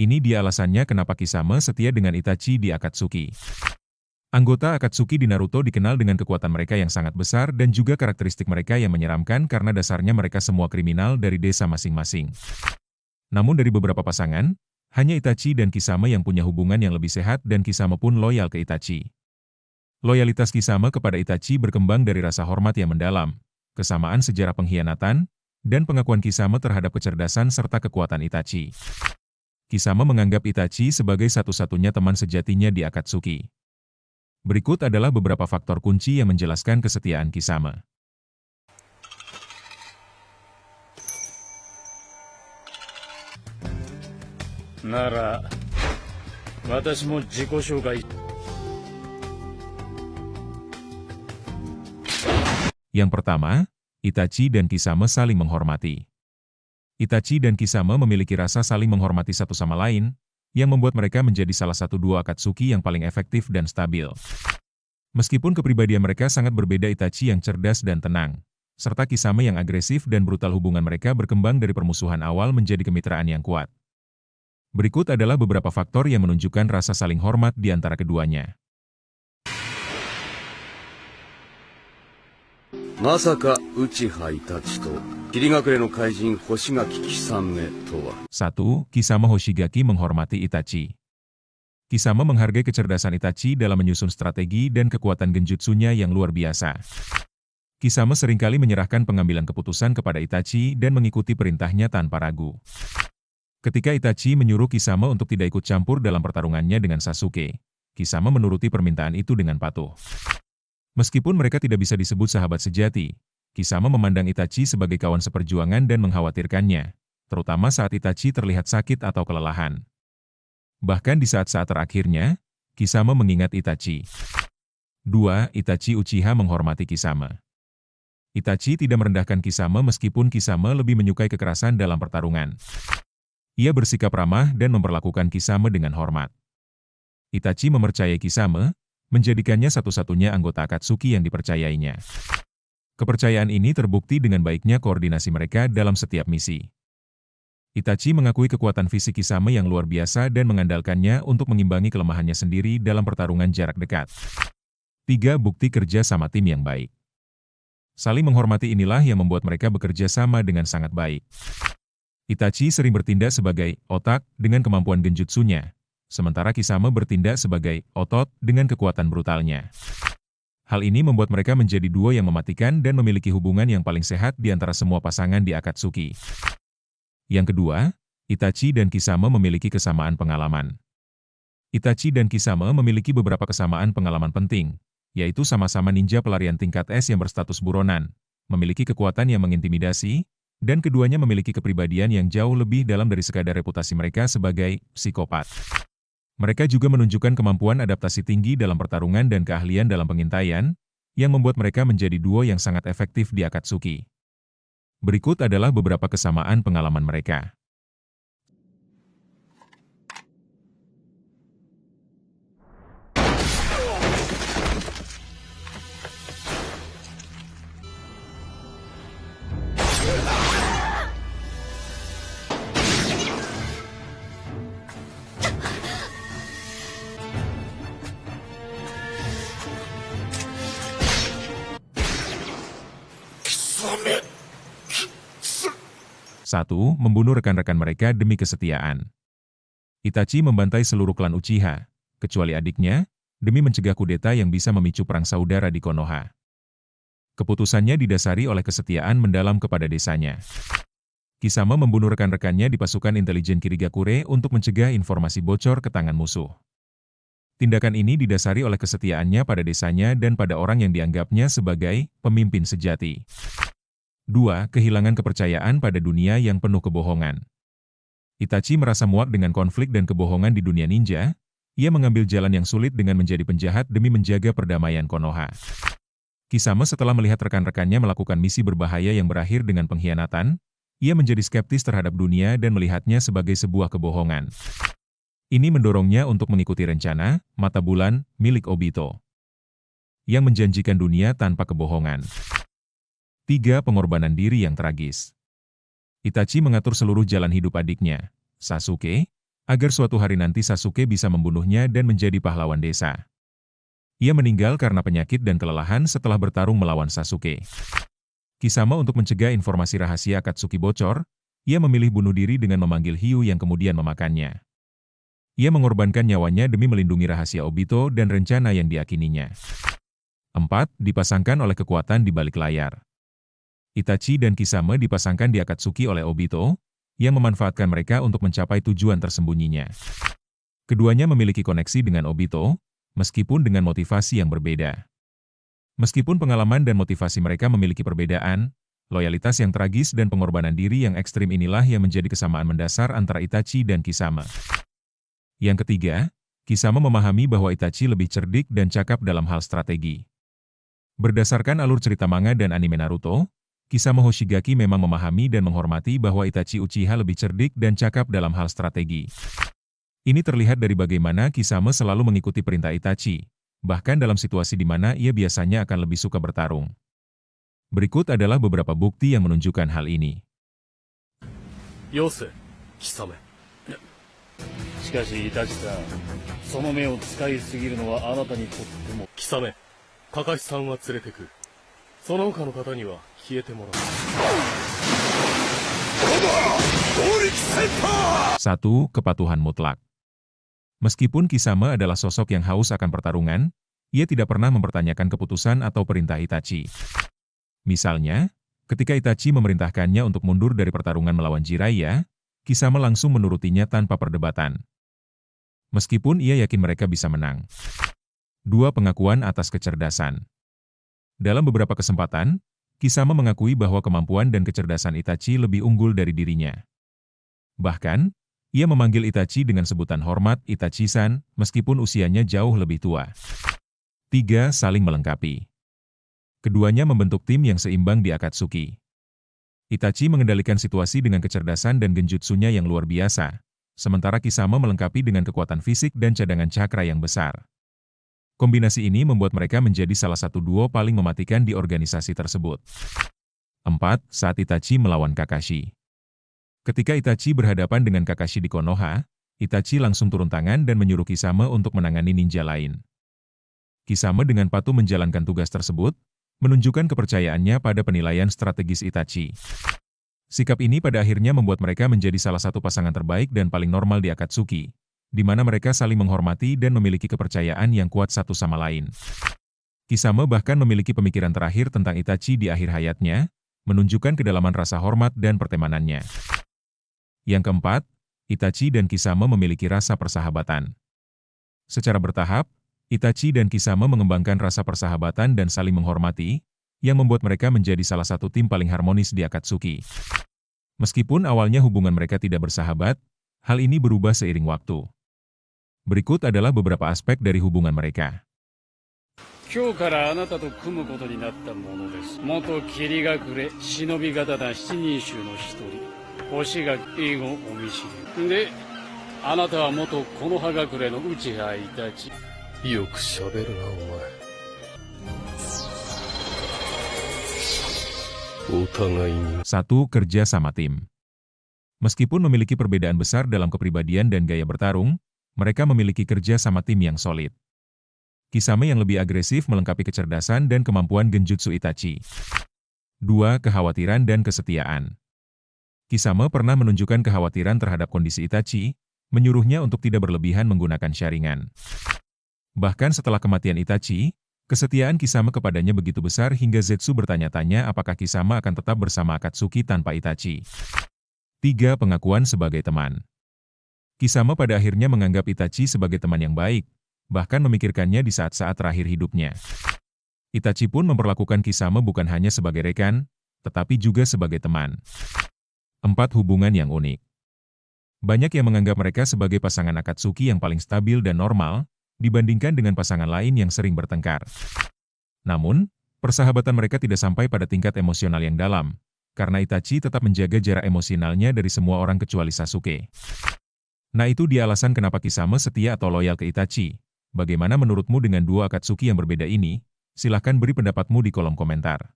Ini dia alasannya kenapa Kisame setia dengan Itachi di Akatsuki. Anggota Akatsuki di Naruto dikenal dengan kekuatan mereka yang sangat besar dan juga karakteristik mereka yang menyeramkan karena dasarnya mereka semua kriminal dari desa masing-masing. Namun dari beberapa pasangan, hanya Itachi dan Kisame yang punya hubungan yang lebih sehat dan Kisame pun loyal ke Itachi. Loyalitas Kisame kepada Itachi berkembang dari rasa hormat yang mendalam, kesamaan sejarah pengkhianatan, dan pengakuan Kisame terhadap kecerdasan serta kekuatan Itachi. Kisame menganggap Itachi sebagai satu-satunya teman sejatinya di Akatsuki. Berikut adalah beberapa faktor kunci yang menjelaskan kesetiaan Kisame. Nara, watashi mo jiko shoukai. Yang pertama, Itachi dan Kisame saling menghormati. Itachi dan Kisame memiliki rasa saling menghormati satu sama lain, yang membuat mereka menjadi salah satu duo Akatsuki yang paling efektif dan stabil. Meskipun kepribadian mereka sangat berbeda, Itachi yang cerdas dan tenang, serta Kisame yang agresif dan brutal, hubungan mereka berkembang dari permusuhan awal menjadi kemitraan yang kuat. Berikut adalah beberapa faktor yang menunjukkan rasa saling hormat di antara keduanya. Masaka Uchiha Itachi to Kirigakure no kaijin Hoshigaki Kisame to wa. 1. Kisame Hoshigaki menghormati Itachi. Kisame menghargai kecerdasan Itachi dalam menyusun strategi dan kekuatan genjutsunya yang luar biasa. Kisame seringkali menyerahkan pengambilan keputusan kepada Itachi dan mengikuti perintahnya tanpa ragu. Ketika Itachi menyuruh Kisame untuk tidak ikut campur dalam pertarungannya dengan Sasuke, Kisame menuruti permintaan itu dengan patuh. Meskipun mereka tidak bisa disebut sahabat sejati, Kisame memandang Itachi sebagai kawan seperjuangan dan mengkhawatirkannya, terutama saat Itachi terlihat sakit atau kelelahan. Bahkan di saat-saat terakhirnya, Kisame mengingat Itachi. 2. Itachi Uchiha menghormati Kisame. Itachi tidak merendahkan Kisame meskipun Kisame lebih menyukai kekerasan dalam pertarungan. Ia bersikap ramah dan memperlakukan Kisame dengan hormat. Itachi mempercayai Kisame, menjadikannya satu-satunya anggota Akatsuki yang dipercayainya. Kepercayaan ini terbukti dengan baiknya koordinasi mereka dalam setiap misi. Itachi mengakui kekuatan fisik Kisame yang luar biasa dan mengandalkannya untuk mengimbangi kelemahannya sendiri dalam pertarungan jarak dekat. 3. Bukti kerja sama tim yang baik. Saling menghormati inilah yang membuat mereka bekerja sama dengan sangat baik. Itachi sering bertindak sebagai otak dengan kemampuan genjutsunya, sementara Kisame bertindak sebagai otot dengan kekuatan brutalnya. Hal ini membuat mereka menjadi duo yang mematikan dan memiliki hubungan yang paling sehat di antara semua pasangan di Akatsuki. Yang kedua, Itachi dan Kisame memiliki kesamaan pengalaman. Itachi dan Kisame memiliki beberapa kesamaan pengalaman penting, yaitu sama-sama ninja pelarian tingkat S yang berstatus buronan, memiliki kekuatan yang mengintimidasi, dan keduanya memiliki kepribadian yang jauh lebih dalam dari sekadar reputasi mereka sebagai psikopat. Mereka juga menunjukkan kemampuan adaptasi tinggi dalam pertarungan dan keahlian dalam pengintaian, yang membuat mereka menjadi duo yang sangat efektif di Akatsuki. Berikut adalah beberapa kesamaan pengalaman mereka. Satu, membunuh rekan-rekan mereka demi kesetiaan. Itachi membantai seluruh klan Uchiha, kecuali adiknya, demi mencegah kudeta yang bisa memicu perang saudara di Konoha. Keputusannya didasari oleh kesetiaan mendalam kepada desanya. Kisame membunuh rekan-rekannya di pasukan intelijen Kirigakure untuk mencegah informasi bocor ke tangan musuh. Tindakan ini didasari oleh kesetiaannya pada desanya dan pada orang yang dianggapnya sebagai pemimpin sejati. 2. Kehilangan kepercayaan pada dunia yang penuh kebohongan. Itachi merasa muak dengan konflik dan kebohongan di dunia ninja. Ia mengambil jalan yang sulit dengan menjadi penjahat demi menjaga perdamaian Konoha. Kisame setelah melihat rekan-rekannya melakukan misi berbahaya yang berakhir dengan pengkhianatan, ia menjadi skeptis terhadap dunia dan melihatnya sebagai sebuah kebohongan. Ini mendorongnya untuk mengikuti rencana Mata Bulan milik Obito, yang menjanjikan dunia tanpa kebohongan. 3. Pengorbanan diri yang tragis. Itachi mengatur seluruh jalan hidup adiknya, Sasuke, agar suatu hari nanti Sasuke bisa membunuhnya dan menjadi pahlawan desa. Ia meninggal karena penyakit dan kelelahan setelah bertarung melawan Sasuke. Kisama untuk mencegah informasi rahasia Akatsuki bocor, ia memilih bunuh diri dengan memanggil hiu yang kemudian memakannya. Ia mengorbankan nyawanya demi melindungi rahasia Obito dan rencana yang diyakininya. 4. Dipasangkan oleh kekuatan di balik layar. Itachi dan Kisame dipasangkan di Akatsuki oleh Obito, yang memanfaatkan mereka untuk mencapai tujuan tersembunyinya. Keduanya memiliki koneksi dengan Obito, meskipun dengan motivasi yang berbeda. Meskipun pengalaman dan motivasi mereka memiliki perbedaan, loyalitas yang tragis dan pengorbanan diri yang ekstrim inilah yang menjadi kesamaan mendasar antara Itachi dan Kisame. Yang ketiga, Kisame memahami bahwa Itachi lebih cerdik dan cakap dalam hal strategi. Berdasarkan alur cerita manga dan anime Naruto, Kisame Hoshigaki memang memahami dan menghormati bahwa Itachi Uchiha lebih cerdik dan cakap dalam hal strategi. Ini terlihat dari bagaimana Kisame selalu mengikuti perintah Itachi, bahkan dalam situasi di mana ia biasanya akan lebih suka bertarung. Berikut adalah beberapa bukti yang menunjukkan hal ini. よせ貴様しかしイタチさんその目を使いすぎるのはあなたにとっても貴様カカシさんは連れてくその他の方には消えてもらう 1. Kepatuhan mutlak. Meskipun Kisame adalah sosok yang haus akan pertarungan, ia tidak pernah mempertanyakan keputusan atau perintah Itachi. Misalnya, ketika Itachi memerintahkannya untuk mundur dari pertarungan melawan Jiraiya, Kisame langsung menurutinya tanpa perdebatan. Meskipun ia yakin mereka bisa menang. 2. Pengakuan atas kecerdasan. Dalam beberapa kesempatan, Kisame mengakui bahwa kemampuan dan kecerdasan Itachi lebih unggul dari dirinya. Bahkan, ia memanggil Itachi dengan sebutan hormat Itachi-san, meskipun usianya jauh lebih tua. 3. Saling melengkapi. Keduanya membentuk tim yang seimbang di Akatsuki. Itachi mengendalikan situasi dengan kecerdasan dan genjutsunya yang luar biasa, sementara Kisame melengkapi dengan kekuatan fisik dan cadangan cakra yang besar. Kombinasi ini membuat mereka menjadi salah satu duo paling mematikan di organisasi tersebut. 4. Saat Itachi melawan Kakashi. Ketika Itachi berhadapan dengan Kakashi di Konoha, Itachi langsung turun tangan dan menyuruh Kisame untuk menangani ninja lain. Kisame dengan patuh menjalankan tugas tersebut, menunjukkan kepercayaannya pada penilaian strategis Itachi. Sikap ini pada akhirnya membuat mereka menjadi salah satu pasangan terbaik dan paling normal di Akatsuki, di mana mereka saling menghormati dan memiliki kepercayaan yang kuat satu sama lain. Kisame bahkan memiliki pemikiran terakhir tentang Itachi di akhir hayatnya, menunjukkan kedalaman rasa hormat dan pertemanannya. Yang keempat, Itachi dan Kisame memiliki rasa persahabatan. Secara bertahap, Itachi dan Kisame mengembangkan rasa persahabatan dan saling menghormati, yang membuat mereka menjadi salah satu tim paling harmonis di Akatsuki. Meskipun awalnya hubungan mereka tidak bersahabat, hal ini berubah seiring waktu. Berikut adalah beberapa aspek dari hubungan mereka. 今日からあなたと組むことになったものです元霧隠れ忍び刀七人衆の一人星垣英語お見知りであなたは元木の葉隠れの内葉イタチよくしゃべるなお前お互いに 1. Kerja sama tim. Meskipun memiliki perbedaan besar dalam kepribadian dan gaya bertarung, mereka memiliki kerja sama tim yang solid. Kisame yang lebih agresif melengkapi kecerdasan dan kemampuan genjutsu Itachi. 2. Kekhawatiran dan kesetiaan. Kisame pernah menunjukkan kekhawatiran terhadap kondisi Itachi, menyuruhnya untuk tidak berlebihan menggunakan sharingan. Bahkan setelah kematian Itachi, kesetiaan Kisame kepadanya begitu besar hingga Zetsu bertanya-tanya apakah Kisame akan tetap bersama Akatsuki tanpa Itachi. 3. Pengakuan sebagai teman. Kisame pada akhirnya menganggap Itachi sebagai teman yang baik, bahkan memikirkannya di saat-saat terakhir hidupnya. Itachi pun memperlakukan Kisame bukan hanya sebagai rekan, tetapi juga sebagai teman. 4. Hubungan yang unik. Banyak yang menganggap mereka sebagai pasangan Akatsuki yang paling stabil dan normal, dibandingkan dengan pasangan lain yang sering bertengkar. Namun, persahabatan mereka tidak sampai pada tingkat emosional yang dalam, karena Itachi tetap menjaga jarak emosionalnya dari semua orang kecuali Sasuke. Nah itu dia alasan kenapa Kisame setia atau loyal ke Itachi. Bagaimana menurutmu dengan dua Akatsuki yang berbeda ini? Silahkan beri pendapatmu di kolom komentar.